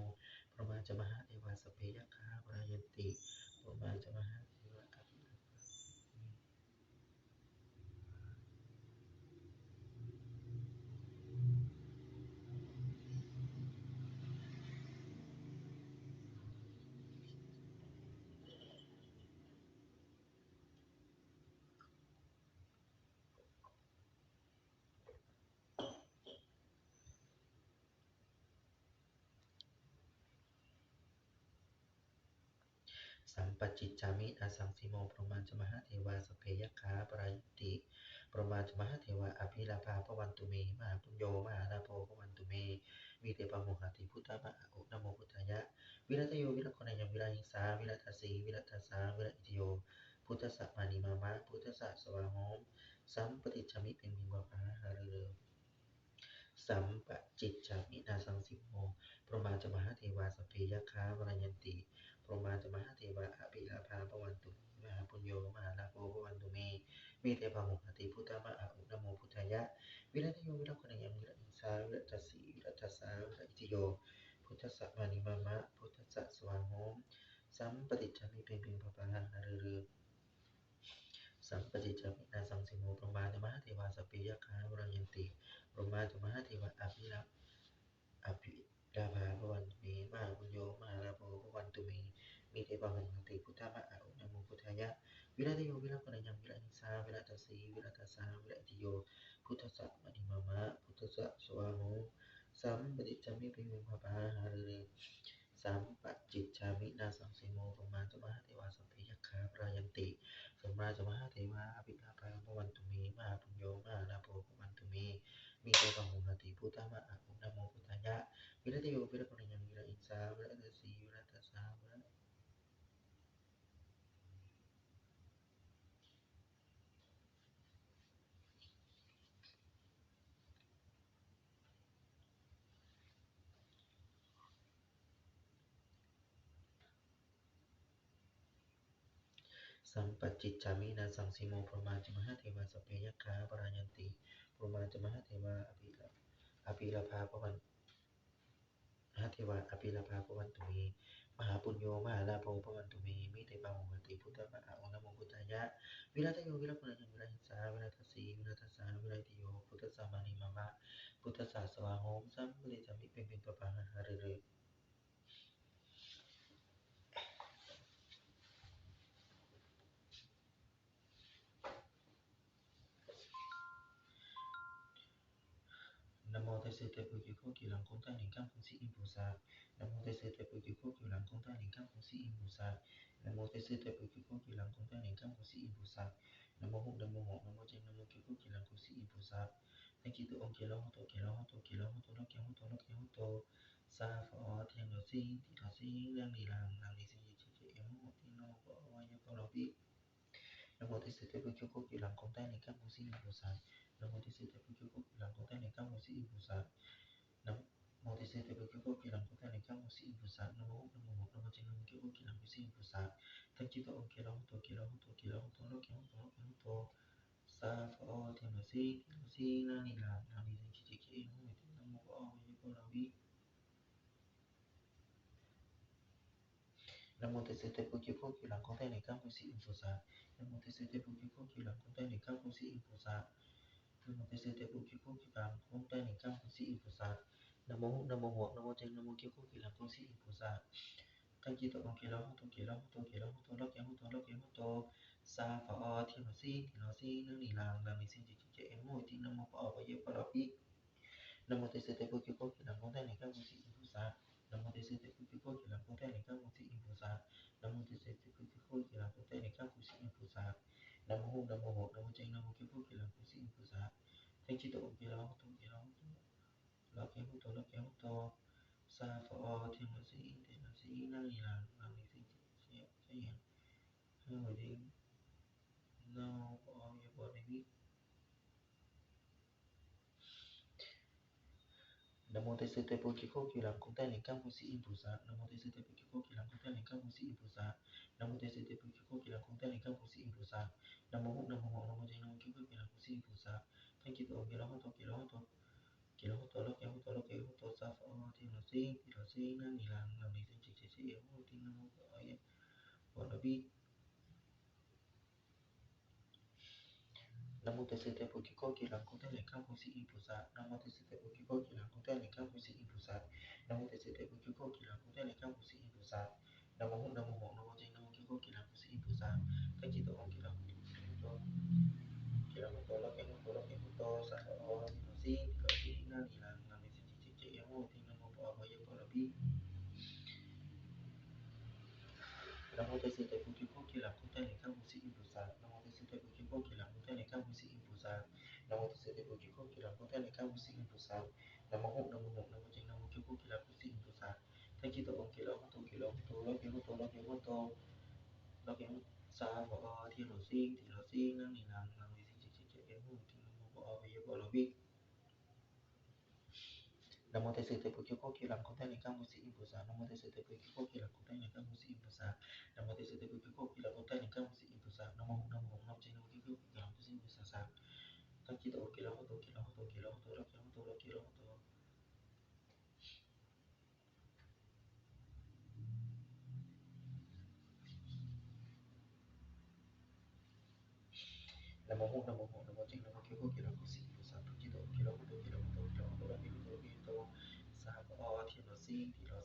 พระมหาจมหาเทวาสพเพยัคฆาปรายันติพระมหาจมหาเทวาอภิลาภาสัมปจิจจามินาสังสีโมพระมหาจมหาเทวาสพเพยัคฆาปรายันติพระมหาจมหาเทวาอภิลาภาภวันตุเมมหาปุญโญมหาลาโภภวันตุเมมีเตปะโมหะติพุทธะมะอะอุนะโมพุทธายะวิรัตโยวิรักขณยังวิรัหิงสาวิรัตสีวิรัตสาวิรัติโยพุทธสัมมานิมามะพุทธสัสสวะโหมสัมปติจจามิเป็นมิวะภาหาเร สัมปจิจจามินาสังสิโมพรหมาจมหาเทวาสพเพยัคฆาวรยันติพรหมาจมหาเทวาอภิลาภาภวันตุมหาปุญโญมหาลาโภภวันตุเมมีเตภะโมหติพุทธะมะอะอุนะโมพุทธายะวิรัตโยวิรักขณยังวิรัติสาวิรัตสีวิรัตสาวิรัติโยพุทธสัมมานิมามะพุทธสัสสวาโหมสัมปติจจามิเป็นปิงปะปะหังหะเรอ สัมปจิจามินาสังสิโมปรมาจมหาเทวาสพเพยัคฆาวรยันติปรมาจมหาเทวาอภิลาภาภวันตุเมมหาปุญโญมหาลาโภภวันตุเมมีเทวาหันติพุทธะมะอะอุนะโมพุทธายะวิรัตโยวิรักขณยังวิรัติสาวิรัตสีวิรัตสาวิรัติโยพุทธสัมมานิมามะพุทธสัสสวะโหสัมปติจามิปิเวภปาหาเรสัมปจิจจามินาสังสิโมปรมาจมหาเทวาสพเพยัคฆาปรายันติ สัมมาสัมพุทธเทวาอภิลาภาภวันตุเมมหาปุญโญมหาลาโภภวันตุเมมีเตปะโมหติพุทธะมะอะอุนะโมพุทธายะวิรัตโยวิรักขณยังวิรัติสาวิรัตสีวิรัตสาวิรัตสัมปจิจจามินาสังสิโมพรหมาจมหาเทวาสพเพยัคฆาปรายันติพรหมาจมหาเทวาอภิลาภาภวันมหาเทวาอภิลาภาภวันตุเมมหาปุญโญมหาลาโภภวันตุเมมิเตปะโมหติพุทธะมะอะอุนะโมพุทธายะวิรัตโยวิรักขณยังวิรัติสาวิรัตสีวิรัตสาวิรัติโยพุทธสัมมานิมามะพุทธสัสสวะโหมสัมปริจามิเป็นปิงปะปะหะหะเรเร Nam mô Thái sư Thế Bồ Kiều Khô Kiều Lâm Công Tác Niệm Cam Phụng Sĩ Im Bồ Sát. Nam mô Thái sư Thế Bồ Kiều Khô Kiều Lâm Công Tác Niệm Cam Phụng Sĩ Im Bồ Sát. Nam mô Thái sư Thế Bồ Kiều Khô Kiều Lâm Công Tác Niệm Cam Phụng Sĩ Im Bồ Sát. Nam mô Hùng Nam mô Hộ Nam mô Chân Nam mô Kiều Khô Kiều Lâm Phụng Sĩ Im Bồ Sát. Thánh chỉ tự ông Kiều Long Hô Tô Kiều Long Hô Tô Kiều Long Hô Tô Lô Kiều Hô Tô Lô Kiều Hô Tô. Sa Phó Thiên Đạo Sĩ Thị Đạo Sĩ Lang Đi Làm Đi Sinh Chỉ Chỉ Em Hô Tiên Nô Có Oai Như Câu Đầu Biết. Nam mô Thái sư Thế Bồ Kiều Khô Kiều Lâm Công Tác Niệm Cam Phụng Sĩ Im Bồ Sát. Nam mô Thái sư Thế Bồ Kiều Khô Kiều Lâm Công Tác Niệm Cam Phụng Sĩ Im Bồ Sát. Nam mô Tây Sư Thế Bồ Kiều Quốc Kỳ Lâm Quốc Thái Niệm Cam Mô Sĩ Bồ Sát. Nam mô Nam mô Một Nam mô Chân Nam mô Kiều Quốc Kỳ Lâm Quốc Sĩ Bồ Sát. Thánh chư tổ ông Kiều Long Tổ Kiều Long Tổ Kiều Long Tổ Lô Kiều Tổ Lô Kiều Tổ. Sa Phó Thiên Đạo Sĩ Thiên Đạo Sĩ La Ni Làm Đi Sinh Chỉ Chỉ Em Hô Nam mô Có Oai Như Câu Đầu Biết. Nam mô Tây Sư Thế Bồ Kiều Quốc Kỳ Lâm Quốc Thái Niệm Cam Mô Sĩ Bồ Sát. Nam mô Tây Sư Thế Bồ Kiều Quốc Kỳ Lâm Quốc Thái Niệm Cam Mô Sĩ Bồ Sát. Nam mô Tây sư Tây Bồ Kiết Khổ Kiết Bàn Không Tây Niệm Cam Phật Sĩ Bồ Sát. Nam mô Húc Nam mô Hộ Nam mô Trinh Nam mô Kiết Khổ Kiết Làm Phật Sĩ Bồ Sát. Thanh chi tội kỳ lo hô tô kỳ lo hô tô kỳ lo hô tô lóc kéo hô tô lóc kéo hô tô sa phở thiên lo si thì lo si nương nỉ làm nỉ sinh chỉ trẻ em ngồi thì nam mô phở và yêu phở bi. Nam mô Tây sư Tây Bồ Kiết Khổ Kiết Làm Không Tây Niệm Cam Phật Sĩ Bồ Sát. Nam mô Tây sư Tây Bồ Kiết Khổ Kiết Làm Không Tây Niệm Cam Phật Sĩ Bồ Sát. Nam mô Tây sư Tây Bồ Kiết Khổ Kiết Làm Không Tây Niệm Cam Phật Sĩ Bồ Sát. Nam mô Húc Nam mô Hộ Nam mô Trinh Nam mô Kiết Khổ Kiết Làm Phật Sĩ Bồ Sát. Thanh chi tội kỳ lo hô tô kỳ lo hô tô lóc kéo hô tô lóc kéo hô tô sa phở thiên lo si nương nỉ làm nỉ sinh chỉ trẻ em ngồi thì no bỏ yêu phở bi. Nam mô Tây sư Tây Bồ Kiết Khổ Kiết Làm Không Tây Niệm Cam Phật Sĩ Bồ Sát. Nam mô Tây sư Tây Bồ Kiết Khổ Kiết Làm Không Tây Niệm Cam Phật Sĩ Bồ Sát. Nam mô Tây sư Tây Bồ Kiết Khổ Kiết Làm Không Tây Niệm Cam Phật Sĩ Bồ Sát. Nam mô Húc Nam mô Hộ Nam mô Trinh Nam mô Kiết Khổ Kiết Làm Phật Sĩ Bồ Sát. Thanh chi tội kỳ lo hô tô kỳ lo hô tô kỳ lo hô tô lóc kéo hô tô lóc kéo hô tô sa phở thiên lo si nương nỉ làm nỉ sinh chỉ trẻ em ngồi thì nam mô phở yên phở bi. Nam mô Tây sư Tây Bồ Kiết Khổ Kiết Làm Không Tây Niệm Cam Phật Sĩ Bồ Sát. Nam mô Tây sư Tây Bồ Kiết Khổ Kiết Làm Không Tây Niệm Cam Phật Sĩ Bồ Sát. Nam mô Tây sư Tây Bồ Kiết Khổ Kiết Làm Không Tây Niệm Cam Phật Sĩ Bồ Sát. Nam mô Húc Nam mô Hộ Nam mô Trinh Nam mô Kiết Khổ Kiết Làm Phật Sĩ Bồ Sát. Thanh chi tội kỳ lo hô tô kỳ lo hô tô lóc kéo hô tô lóc kéo hô tô sa phở thiên lo si nương nỉ làm nỉ sinh chỉ trẻ em ngồi thì nam mô phở và yêu phở bi. Nam mô Tây sư Tây Bồ Kiết Khổ Kiết Làm Không Tây Niệm Cam Phật Sĩ Bồ Sát. Nam mô Tây sư Tây Bồ Kiết Khổ Kiết Làm Không Tây Niệm Cam Phật Sĩ Bồ Sát. Nam mô Tây sư Tây Bồ Kiết Khổ Kiết Làm Không Tây Niệm Cam Phật Sĩ Bồ Sát. Nam mô Húc Nam mô Hộ Nam mô Trinh Nam mô Kiết Khổ Kiết Làm Phật Sĩ Bồ Sát. Thanh chi tội kỳ lo hô tô lóc kéo hô tô lóc kéo hô tô lóc kéo sa phở thiên lo si nương nỉ làm nỉ sinh chỉ trẻ em ngồi thì nam mô phở và yêu phở bi. Nam mô Tây sư Tây Bồ Kiết Khổ Kiết Làm Không Tây Niệm Cam Phật Sĩ Bồ Sát. Nam mô Tây sư Tây Bồ Kiết Khổ Kiết Làm Không Tây Niệm Cam Phật Sĩ Bồ Sát. Nam mô Tây sư Tây Bồ Kiết Khổ Kiết Làm Không Tây Niệm Cam Phật Sĩ Bồ Sát. Nam mô Húc Nam mô Hộ Nam mô Trinh Nam mô Kiết Khổ Kiết Làm Phật Sĩ Bồ Sát. Thanh chi tội kỳ lo hô tô kỳ lo hô tô kỳ lo hô tô lóc kéo hô tô lóc kéo hô tô Nam mô Húc Nam mô Hộ Nam mô Trinh Nam mô Kiết Khổ Kiết Làm Phật Sĩ Bồ Sát. Thanh chi tội kỳ lo hô tô kỳ lo hô tô kỳ lo hô tô lóc kéo hô tô lóc kéo hô tô sa phở thiên lo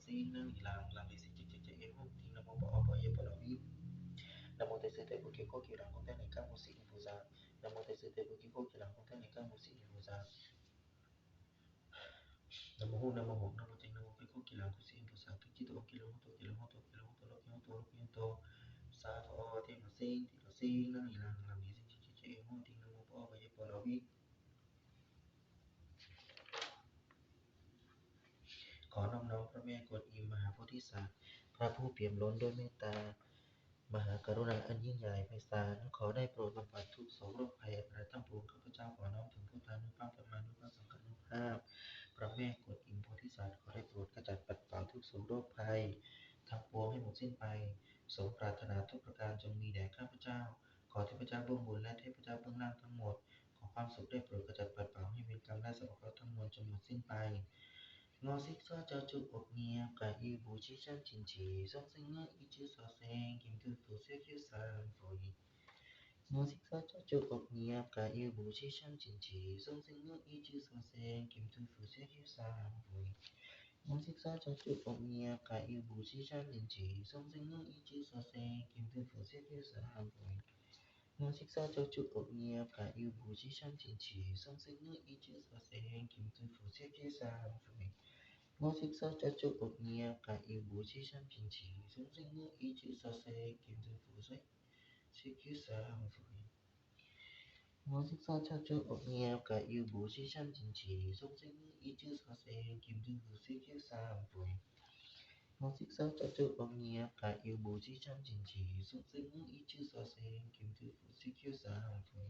si nương nỉ làm nỉ sinh chỉ trẻ em ngồi thì nam mô phở và yêu phở bi. Nam mô Tây sư Tây Bồ Kiết Khổ Kiết Làm Không Tây Niệm Cam Phật Sĩ Bồ Sát. Nam mô Tây sư Tây Bồ Kiết Khổ Kiết Làm Không Tây Niệm Cam Phật Sĩ Bồ Sát. Nam mô Húc Nam mô Hộ Nam mô Trinh Nam mô Kiết Khổ Kiết Làm Phật Sĩ Bồ Sát. Thanh chi tội kỳ lo hô tô kỳ lo hô tô kỳ lo hô tô lóc kéo hô tô lóc kéo hô tô sa phở thiên lo si nương nỉ làm nỉ sinh chỉ trẻ em ngồi thì nam mô phở và yêu phở bi. ขอน้อมน้อมพระแม่กวนอิมมหาโพธิสัตว์พระผู้เปี่ยมล้นด้วยเมตตามหากรุณาอันยิ่งใหญ่ไพศาลขอได้โปรดบำบัดทุกโศกโรคภัยอันตรายทั้งปวงข้าพเจ้าขอน้อมถึงพุทธานุภาพธรรมานุภาพสังฆานุภาพพระแม่กวนอิมโพธิสัตว์ขอได้โปรดขจัดปัดเป่าทุกโศกโรคภัยทั้งปวงให้หมดสิ้นไปสมปรารถนาทุกประการจงมีแด่ข้าพเจ้าขอเทพเจ้าเบื้องบนและเทพเจ้าเบื้องล่างทั้งหมดขอความสุขได้โปรดขจัดปัดเป่าให้เวรกรรมและสัพพะทั้งมวลจงหมดสิ้นไป Ngô xích xoa cho chúc ốc nghiệp cả y bù chi chân chính chỉ song sinh ngơ y chữ so sen kim thư phụ siêu khiêu sang phổi Ngô xích xoa cho chúc ốc nghiệp cả y bù chi chân chính chỉ song sinh ngơ y chữ so sen kim thư phụ siêu khiêu sang phổi Ngô xích xoa cho chúc ốc nghiệp cả y bù chi chân chính chỉ song sinh ngơ y chữ so sen kim thư phụ siêu khiêu sang phổi Ngô xích xoa cho chúc ốc nghiệp cả y bù chi chân chính chỉ song sinh ngơ y chữ so sen kim thư phụ siêu khiêu sang phổi Ngô xích sao cho chúc ốc nghiệp cả yêu bố chi san bình chỉ sống sinh ngư ý chữ sa xe kim thư phụ sách sĩ cứu sa hằng phủi Ngô xích sao cho chúc ốc nghiệp cả yêu bố chi san bình chỉ sống sinh ngư ý chữ sa xe kim thư phụ sĩ cứu sa hằng phủi Ngô xích sao cho chúc ốc nghiệp cả yêu bố chi san bình chỉ sống sinh ngư ý chữ sa xe kim thư phụ sĩ cứu sa hằng phủi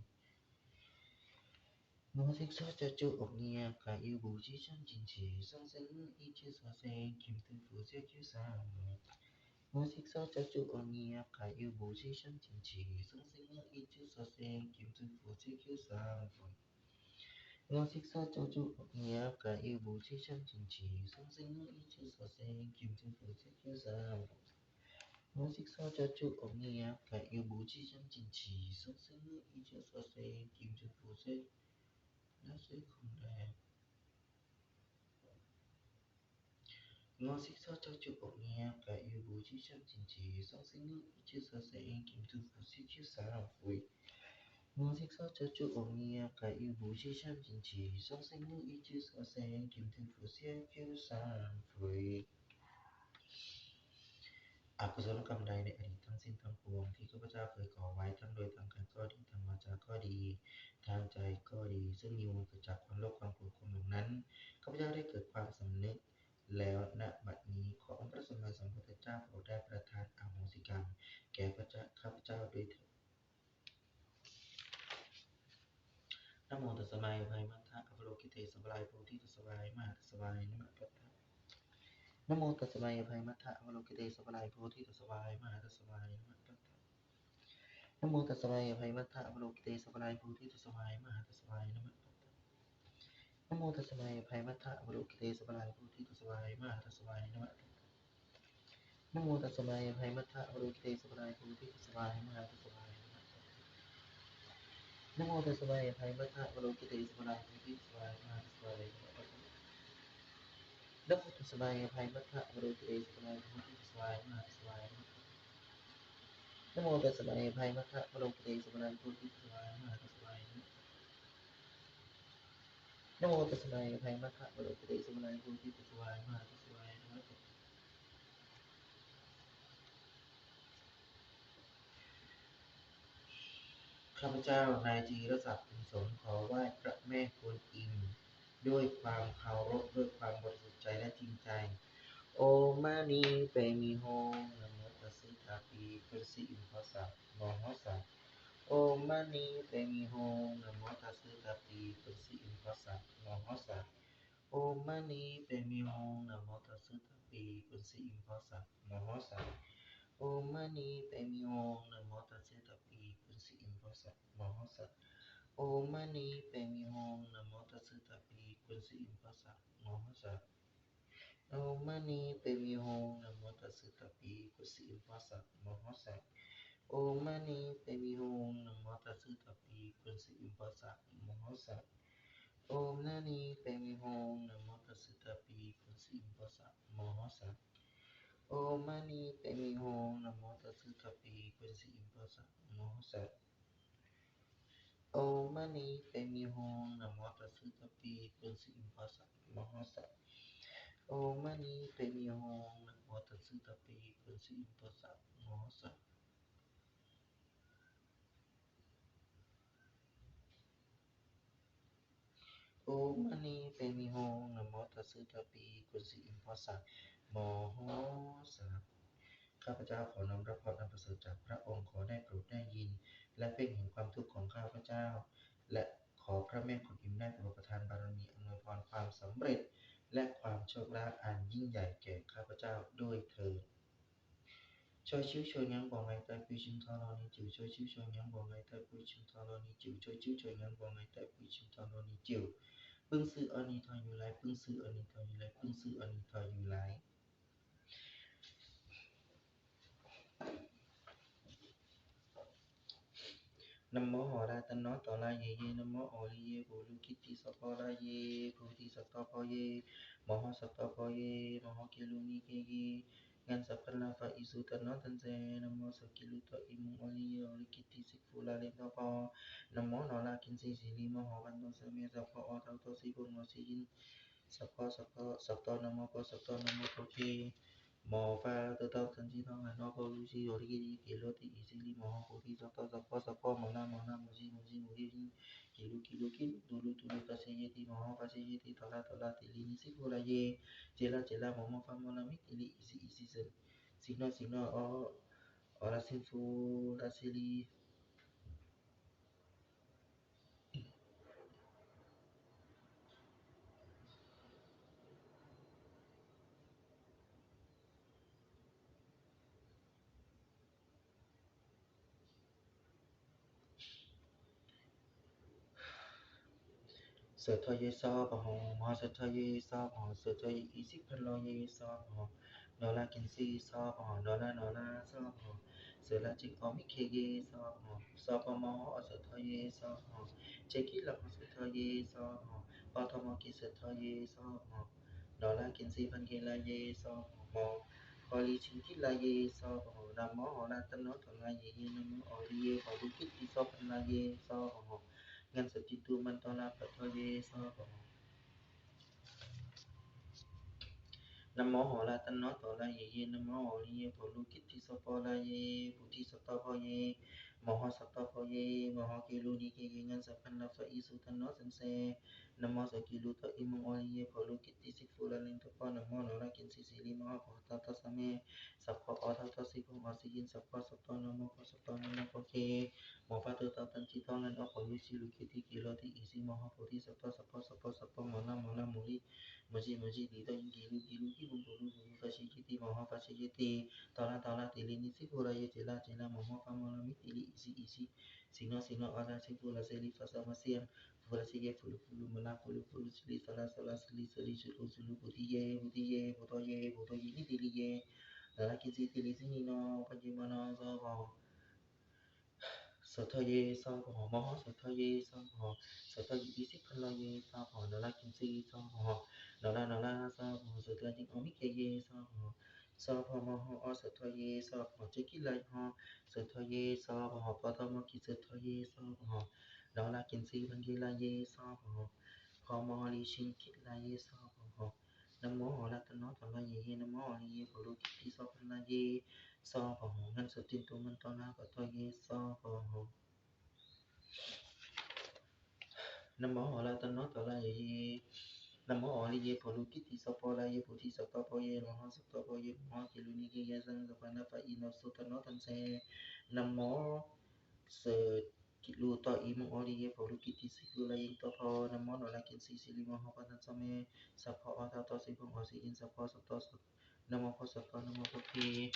Ngô xích sao cho chúc ốc nghiệp cả yêu bố chi san bình chỉ sống sinh ngư ý chữ sa xe kim thư phụ sĩ cứu sa hằng phủi Ngô xích sao cho chúc ốc nghiệp cả yêu bố chi san chính chỉ sống sinh ngơ ý chữ so sen kim thư phụ sĩ cứu sang phổi Ngô xích sao cho chúc ốc nghiệp cả yêu bố chi san chính chỉ sống sinh ngơ ý chữ so sen kim thư phụ sĩ cứu sang phổi Ngô xích sao cho chúc ốc nghiệp cả yêu bố chi san chính chỉ sống sinh ngơ ý chữ so sen kim thư phụ sĩ และซื้อของแดง我是说这就不一样，该有不去想经济，上升路一直说是眼睛都不是去啥人会。我是说这就不一样，该有不去想经济，上升路一直说是眼睛都不是去啥人会 อกุศลกรรมใดในอดีตทั้งสิ้นทั้งปวงที่ข้าพเจ้าเคยก่อไว้ทั้งโดยทางกายก็ดีทางวาจาก็ดีทางใจก็ดีซึ่งมีมูลเกิดจากความโลภความโกรธความหลงนั้นข้าพเจ้าได้เกิดความสำนึกแล้วณบัดนี้ขอองค์พระสัมมาสัมพุทธเจ้าโปรดได้ประทานอโหสิกรรมแก่ข้าพเจ้าด้วยเถิดนะโมตัสสะมายภัยมัทธะอภโลกิเตสัพพลายโพธิตัสสะวายมหาตัสสะวายนะมะปัตตะนะโมตัสสะมายภัยมัทธะอภโลกิเตสัพพลายโพธิตัสสะวายมหาตัสสะวายนะมะปัตตะ นะโมตัสสะภะคะวะมัทธะอภโลกิเตสัพพะลายโพธิตัสสะวายมหาตัสสะวายนะมะนะโมตัสสะภะคะวะมัทธะอภโลกิเตสัพพะลายโพธิตัสสะวายมหาตัสสะวายนะมะนะโมตัสสะภะคะวะมัทธะอภโลกิเตสัพพะลายโพธิตัสสะวายมหาตัสสะวายนะมะนะโมตัสสะภะคะวะมัทธะอภโลกิเตสัพพะลายโพธิตัสสะวายมหาตัสสะวายนะมะนะโมตัสสะภะคะวะมัทธะอภโลกิเตสัพพะลายโพธิตัสสะวายมหาตัสสะวายนะนะโมตัสสะภะคะวะมัทธะอภโลกิเตสัพพะลายโพธิตัสสะวายมหาตัสสะวายนะนะโมตัสสะภะคะวะมัทธะอภโลกิเตสัพพะลายโพธิตัสสะวายมหาตัสสะวายนะมะ ข้าพเจ้านายจีรศักดิ์ บุญสนขอไหว้พระแม่กวนอิมด้วยความเคารพด้วยความบริสุทธิ์ใจและจริงใจโอมานีเปมิโฮนะโมตัสสะทาปีเปสิอิมพัสสะโมโหสัสโอมานีเปมิโฮนะโมตัสสะทาปีเปสิอิมพัสสะโมโหสัสโอมานีเปมิโฮนะโมตัสสะทาปีเปสิอิมพัสสะโมโหสัส Om Mani Padme Hum Namo Tassa Tapi Kunsi Impasa Mahasa Om Mani Padme Hum Namo Tassa Tapi Kunsi Impasa Mahasa Om Mani Padme Hum Namo Tassa Tapi Kunsi Impasa Mahasa Om Mani Padme Hum Namo Tassa Tapi Kunsi Impasa Mahasa Om Mani Padme Hum Namo Tassa Tapi Kunsi Impasa Mahasa Om Mani Padme Hum Namo Tassa Tapi Kunsi Impasa Mahasa Om Mani Padme Hum Namo Tassa Tapi Kunsi Impasa Mahasa Om Mani Padme Hum Namo Tassa Tapi Kunsi Impasa Mahasa Om Mani Padme Hum Namo Tassa Tapi Kunsi Impasa Mahasa ข้าพเจ้าขอน้อมรับพรอันประเสริฐจากพระองค์ขอได้โปรดได้ยินและเพ่งเห็นความทุกข์ของข้าพเจ้าและขอพระแม่กวนอิมได้โปรดประทานบารมีอำนวยพรความสำเร็จและความโชคลาภอันยิ่งใหญ่แก่ข้าพเจ้าด้วยเถิดช่วยชิวช่วยยังบอกไงแต่ปุยชิมทอรอนี้จิ๋วช่วยชิวช่วยยังบอกไงแต่ปุยชิมทอรอนี้จิ๋วช่วยชิวช่วยยังบอกไงแต่ปุยชิมทอรอนี้จิ๋วปึ้งซื้ออันนี้ทอยอยู่ไรปึ้งซื้ออันนี้ทอยอยู่ไรปึ้งซื้ออันนี้ทอยอยู่ไรนะโมหราตนะตอลาเยเยนะโมโอริเยโบลุกิติสัพพะราเยโพธิสัตตะพะเยมหสัตตะพะเยมหกิลุนิเกเยงันสัพพะลาฟะอิสุตนะตันเจนะโมสกิลุตะอิมุโอริเยโอริกิติสิกฟุลาเลตะปะนะโมนอลากินสีสิลิมหวันโตสเมสัพพะอทัตโตสิบุญวสิยินสัพพะสัพพะนะโมปะสัพพะนะโมปะเจ毛发得到成绩当然然后路西有力给了第一心里毛后地找到找到毛那母鸡给路发现一地毛发现一地拖拉地里你是过来耶接啦毛发毛那米地里一时神行了哦啦幸福啦西里舍特耶沙巴吼，马舍特耶沙巴吼，舍特耶伊西พันโลเย沙巴吼นอลากินซีซา巴吼นอลาซา巴吼เสละจิงอมิเคเยซอสอปมอสทเยซอเจกิลสทเยซอปทมกิสทเยซอดอลลากินซีพันเกลาเยซอมพอลีชิงกิลาเยซอนามอลาตโนตลาเยนามอลีเยพอลุกิติซอพันลาเยซองันสจิตุมันตลาปทเยซอ Namo Hola Tanno Tola Ye Namo Oli Polu Kitty Sopola Ye Puti Sotopo Ye Moho Sotopo Ye Moho Kilu Niki Gingan Sapan Lafa Isu Tanno Sense Namo Sakilu To Imong Oli Ye Polu Kitty Sifula Lintopo Namo Nora Kinsi Sili Moho Pohata Same Sapo Otata Sipum Osigin Sapo Soto Namo Soto Namo Poke Mopatu Tatan Citongan Opolu Silu Kitty Kiloti Isi Moho Puti Soto Sapo Mona Mona Muli Muji dito yung gilu bulu fasikiti moho fasikiti tola tilini si pura ye cila moho famolami tili isi sino ora si pula seli fasa masiang fura sige fulu mena fulu sili sola sili sulu buto ye ni tili ye lalaki si tili sini no pajimana so sở ye so ho mo sở ye so ho sở isi kala ye so ho no la kim si so ho no la so ho sở jing omi ke ye so mo ho o sở ye so ho che ki lai ho sở ye so ho pa ta mo ki sở ye so ho no la kim si ban ki la ye so ho ho mo li shin ki la ye so ho nam mo ho la ta no ta la ye nam mo li ye ko lu ki so pan la ye so ho ngân sở tin tu man ta la pa ta ye so ho Namo Hola Tanno Tola Ye Namo Oli Ye Polu Kiti Sopola Ye Puti Sotopo Ye Moho Sotopo Ye Moho Kiluni Ki Ye Sang Sapana Fa Ino Sutano Tanse Namo Se Kilu To Imong Oli Ye Polu Kiti Sikula Ying Topo Namo Nola Kinsi Sili Moho Patan Same Sapo Ota To Sipong Osi In Sapo Soto Namo Po Soto Namo Poki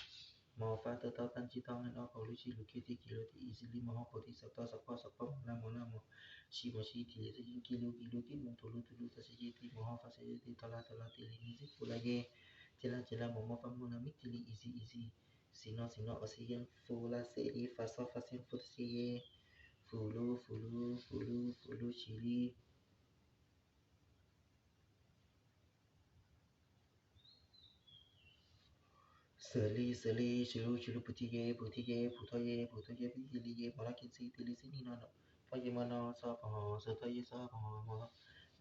Mo fa tơ tơ tan chi tong en o ko lu chi lu ki ti ki easily mo ho po ti sa to na mo chi ti le ti ki mo to lu ta si ti mo ho fa se ti to la ti li ni si fu la ye chela mo fa mo na mi ti li easy sino o si yen fu la se li fa so fa sin fu si ye fu lu chi li Seli, Shiru, Putiye, Putoye, Piliye, Malakinsi, Tilisini, no, Payamano, Sapo, Sotoye, Sapo,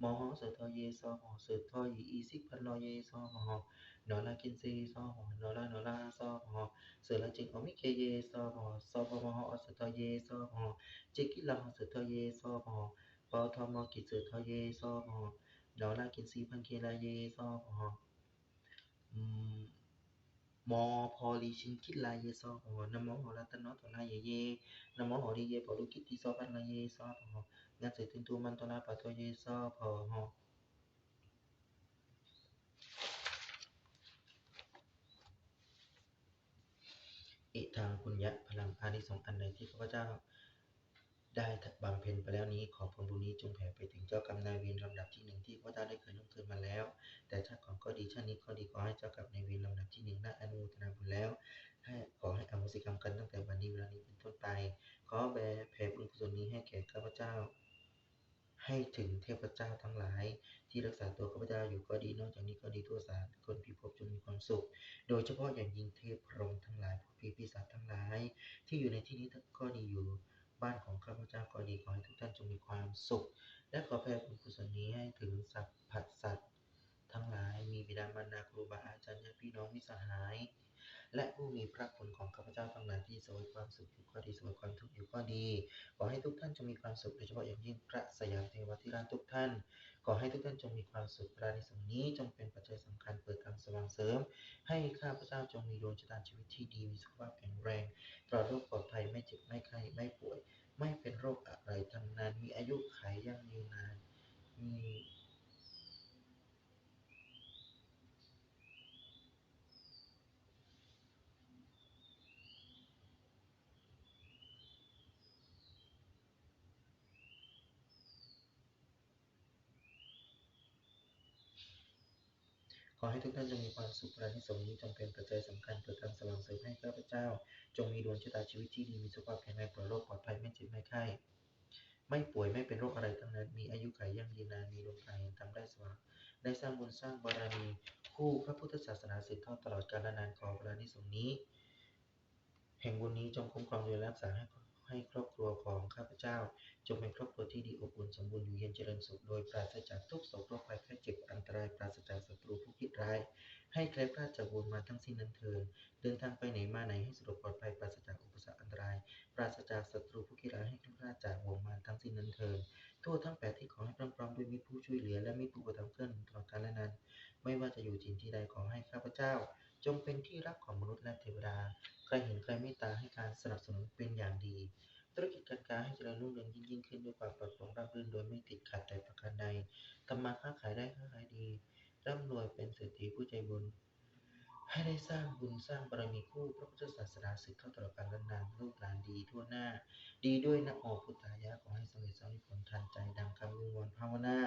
Moho, Sotoye, Sapo, Sotoye, Easy Panoye, Sapo, Nola Kinsi, Sapo, Nola, Sapo, Selaching Omikeye, Sapo, Sapo Moho, Sotoye, Sapo, Chekila, Sotoye, Sapo, Baltamo, Kitsotoye, Sapo, Nola Kinsi, Pankela, Sapo, มอพอลีชิงคิดลายเยซอหอนโมหอรัตนตนาเยนโมหอลีเยปอลุกิติซอปันลายเยซอหองานเสร็จถึงตัวมันตนาปัตเยซอพอหออิทางปุญญะพลังอานิสงส์อันใดที่ข้าพเจ้าได้บำเพ็ญไปแล้วนี้ขอผลบุญนี้จงแผ่ไปถึงเจ้ากรรมนายเวรลำดับที่หนึ่งที่ข้าพเจ้าได้เคยล่วงเกินมาแล้วแต่ชาติก่อนก็ดีชาตินี้ก็ดีขอให้เจ้ากรรมนายเวรลำดับที่หนึ่งได้อนุโมทนาบุญแล้วขอให้อโหสิกรรมกันตั้งแต่บัดนี้เวลานี้เป็นต้นไปขอแผ่บุญกุศลนี้ให้แก่ข้าพเจ้า ให้ถึงเทพเจ้าทั้งหลายที่รักษาตัวข้าพเจ้าอยู่ก็ดีนอกจากนี้ก็ดีทั่วสากลพิภพจงมีความสุขโดยเฉพาะอย่างยิ่งเทพพรหมทั้งหลายพวกผีปีศาจทั้งหลายที่อยู่ในที่นี้ก็ดีอยู่บ้านของข้าพเจ้าก็ดีขอให้ทุกท่านจงมีความสุขและขอแผ่บุญกุศลนี้ให้ถึงสรรพสัตว์ทั้งหลายมีบิดามารดาครูบาอาจารย์ญาติพี่น้องมิตรสหายและผู้มีพระคุณของข้าพเจ้าทั้งหลายที่เสวยความสุขอยู่ก็ดีเสวยความทุกข์อยู่ก็ดี ขอให้ทุกท่านจงมีความสุขโดยเฉพาะอย่างยิ่งพระสยามเทวทิราชทุกท่านขอให้ทุกท่านจงมีความสุขพระนิสงส์นี้จงเป็นปัจจัยสำคัญเปิดทางสว่างเสริมให้ข้าพเจ้าจงมีดวงชะตาชีวิตที่ดีมีสุขภาพแข็งแรงปลอดโรคปลอดภัยไม่เจ็บไม่ไข้ไม่ป่วยไม่เป็นโรคอะไรทั้งนั้นมีอายุขัยยั่งยืนนานมี ขอให้ทุกท่านจงมีความสุขและนิสงส์นี้จงเป็นปัจจัยสำคัญเกิดการสว่างเสริมให้ข้าพเจ้าจงมีดวงชะตาชีวิตที่ดีมีสุขภาพแข็งแรงปลอดโรคปลอดภัยไม่เจ็บไม่ไข้ไม่ป่วยไม่เป็นโรคอะไรทั้งนั้นมีอายุขัยยั่งยืนนานมีดวงตาเห็นธรรมได้สว่างได้สร้างบุญสร้างบารมีคู่พระพุทธศาสนาสืบทอดตลอดกาลนานขอพระนิสงส์นี้ แห่งบุญนี้จงคุ้มครองดูแลรักษาให้ครอบครัวของข้าพเจ้าจงเป็นครอบครัวที่ดีอบอุ่นสมบูรณ์อยู่เย็นเจริญสุขโดยปราศจากทุกโศกโรคภัยแค่เจ็บอันตรายปราศจากศัตรูผู้คิดร้ายให้แคล้วคลาดจากบุญมาทั้งสิ้นนั้นเถิดเดินทางไปไหนมาไหนให้สะดวกปลอดภัยปราศจากอุปสรรคอันตรายปราศจากศัตรูผู้คิดร้ายให้แคล้วคลาดจากบ่วงมารทั้งสิ้นนั้นเถิดทั่วทั้งแปดที่ขอให้พร้อมด้วยมิตรผู้ช่วยเหลือและมิตรผู้กระทำเคลื่อนตลอดกาลและนานไม่ว่าจะอยู่ที่ใดขอให้ข้าพเจ้าจงเป็นที่รักของมนุษย์และเทวดา ใครเห็นใครเมตตาให้การสนับสนุนเป็นอย่างดีธุรกิจการค้าให้เจริญรุ่งเรืองยิ่งขึ้นด้วยความปลอดโปร่งราบรื่นโดยไม่ติดขัดแต่ประการใดทำมาค้าขายได้ค้าขายดีร่ำรวยเป็นเศรษฐีผู้ใจบุญให้ได้สร้างบุญสร้างบารมีคู่พระพุทธศาสนาสืบทอดตลอดกาลนานลูกหลานดีทั่วหน้าดีด้วยนะโมพุทธายะขอให้สำเร็จสำเร็จผลทันใจดังคำวิงวอนภาวนา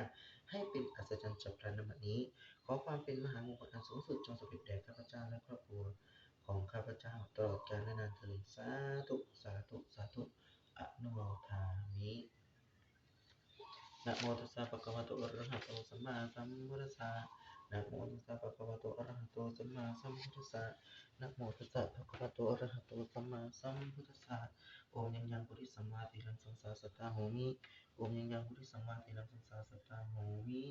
ให้เป็นอัศจรรย์ฉับพลันณบัดนี้ขอความเป็นมหามงคลอันสูงสุดจงสำเร็จแด่ข้าพเจ้าและครอบครัว ของข้าพเจ้าตลอดกาลและนานเทอญสาธุสาธุสาธุอนุโมทามินะโมตัสสะภะคะวะโตอะระหะโตสัมมาสัมพุทธัสสะนะโมตัสสะภะคะวะโตอะระหะโตสัมมาสัมพุทธัสสะนะโมตัสสะภะคะวะโตอะระหะโตสัมมาสัมพุทธัสสะโอมยังยังพุทธิสัมมาทิฏฐังสังสาสัตตาโหมิโอมยังยังพุทธิสัมมาทิฏฐังสังสาสัตตาโหมิ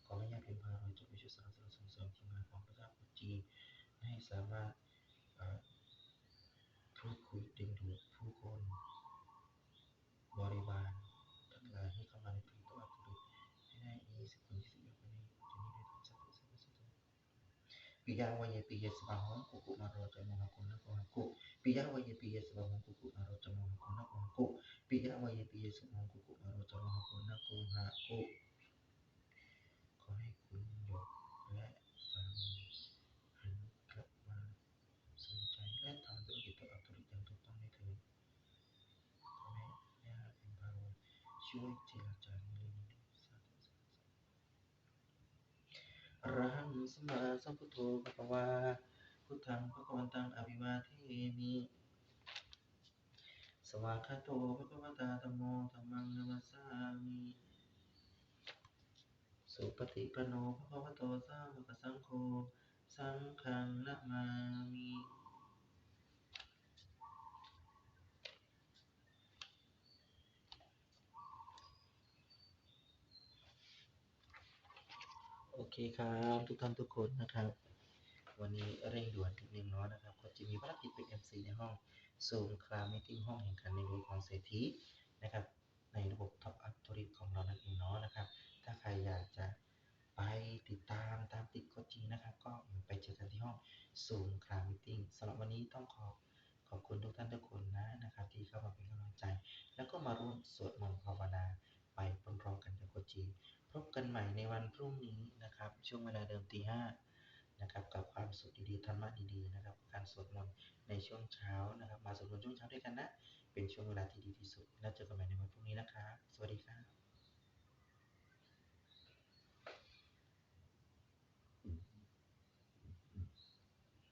ขอให้ญาติเป็นพาโดยจงไปช่วยสนับสนุนส่งเสริมทีมงานของพระเจ้าพุทธีให้สามารถพูดคุยดึงดูดผู้คนบริวารทั้งหลายให้เข้ามาในปีตัวอัปตุให้ได้20 คน20คนนี้จะนี้ด้วยกันสัตว์ปิยาวายปิยสบาหงกุกุมารโรจโมหกุณนะโกหกุปิยาวายปิยสบาหงกุกุมารโรจโมหกุณนะโกหกุปิยาวายปิยสบาหงกุกุมารโรจโมหกุณนะโกหกุขอให้คุณหยกและสามีหันกลับมาสนใจและทำธุรกิจตัวอัปตุอย่างถูกต้องได้เถิด ขอให้ย่าพิมพาช่วยเจรจาในเรื่องนี้ด้วยสาธุอะระหังสัมมาสัมพุทโธภะคะวาพุทธังภะคะวันตังอภิวาเทมิสวากขาโตภะคะวตาธัมโมธัมมังนัมสสามิสุปฏิปันโนภะคะวะโตสาวกสังโฆสังฆังนะมามิโอเคครับทุกท่านทุกคนนะครับ วันนี้เร่งด่วนนิดนึงเนาะนะครับก็จะมีภารกิจเป็น MC ในห้องซูมคลา meeting ห้องแห่งการเรียนรู้ของเศรษฐีนะครับในระบบ Top Up ธุรกิจของเรานั่นเองเนาะนะครับถ้าใครอยากจะไปติดตามติดก็จริงนะครับก็ไปเจอกันที่ห้องซูมคลา meeting สำหรับวันนี้ต้องขอบคุณทุกท่านทุกคนนะครับที่เข้ามาเป็นกำลังใจแล้วก็มาร่วมสวดมนต์ภาวนาไปพร้อมๆกันกับโคจีพบกันใหม่ในวันพรุ่งนี้นะครับช่วงเวลาเดิมตี 5นะครับกับความสุขดีๆธรรมะดีๆนะครับการสวดมนต์ในช่วงเช้านะครับมาสวดมนต์ช่วงเช้าด้วยกันนะเป็นช่วงเวลาที่ดีที่สุดแล้วเจอกันใหม่ในวันพรุ่งนี้นะครับสวัสดีครับ